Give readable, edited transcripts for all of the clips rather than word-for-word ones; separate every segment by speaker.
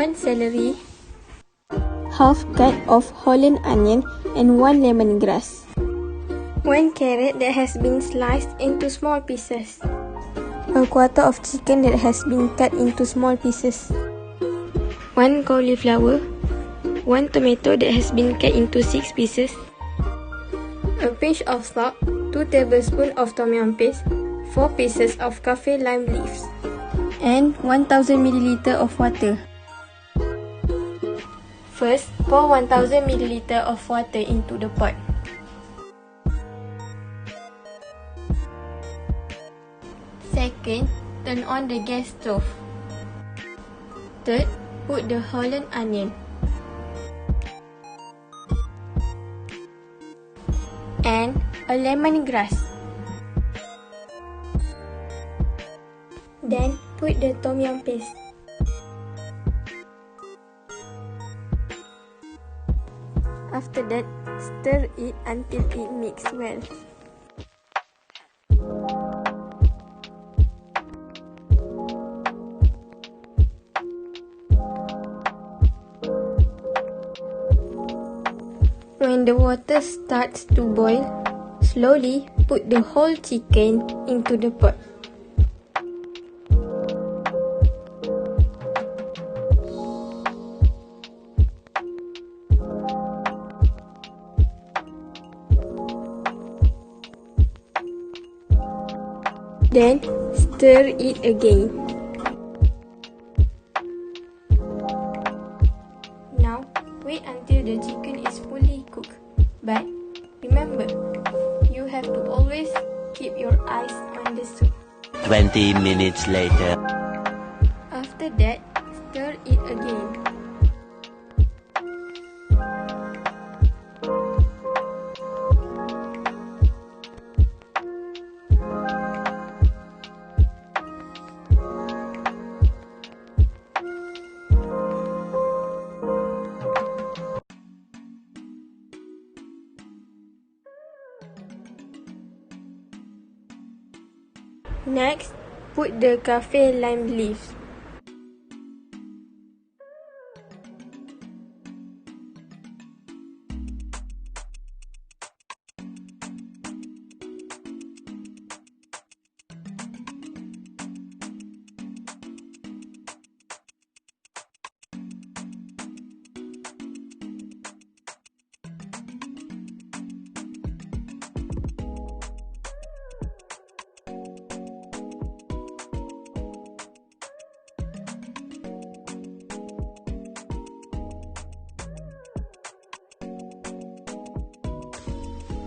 Speaker 1: 1 celery, half cut of Holland onion and 1 lemongrass, 1 carrot that has been sliced into small pieces, a quarter of chicken that has been cut into small pieces, 1 cauliflower, 1 tomato that has been cut into 6 pieces, a pinch of salt, 2 tablespoons of tom yum paste, 4 pieces of kaffir lime leaves, and 1000 ml of water. First, pour 1000 ml of water into the pot. Second, turn on the gas stove. Third, put the Holland onion and a lemongrass. Then put the tom yum paste. After that, stir it until it mixes well. When the water starts to boil, slowly put the whole chicken into the pot. Then stir it again. Now wait until the chicken is fully cooked. But remember, you have to always keep your eyes on the soup.
Speaker 2: 20 minutes later.
Speaker 1: After that, stir it again. Next, put the kaffir lime leaves.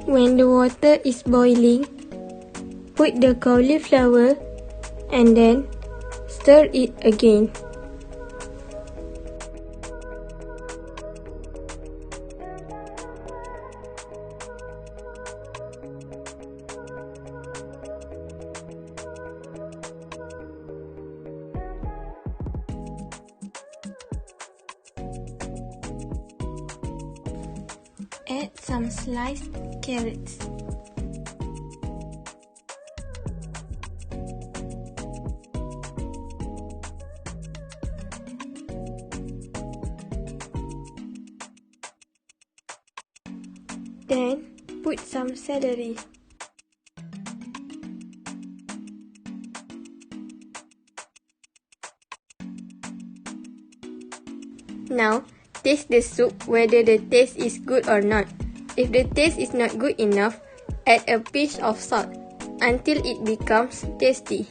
Speaker 1: When the water is boiling, put the cauliflower and then stir it again. Add some sliced carrots. Then put some celery. Now taste the soup whether the taste is good or not. If the taste is not good enough, add a pinch of salt until it becomes tasty.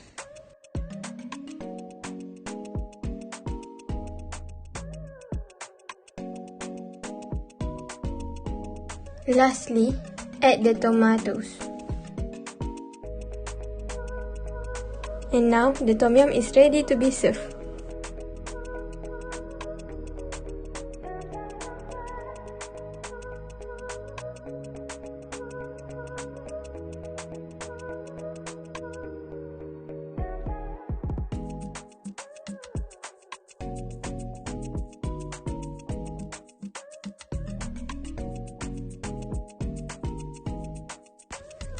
Speaker 1: Lastly, add the tomatoes. And now the tom yum is ready to be served.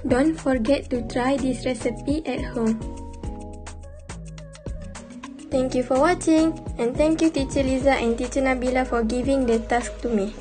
Speaker 1: Don't forget to try this recipe at home. Thank you for watching, and thank you Teacher Liza and Teacher Nabila for giving the task to me.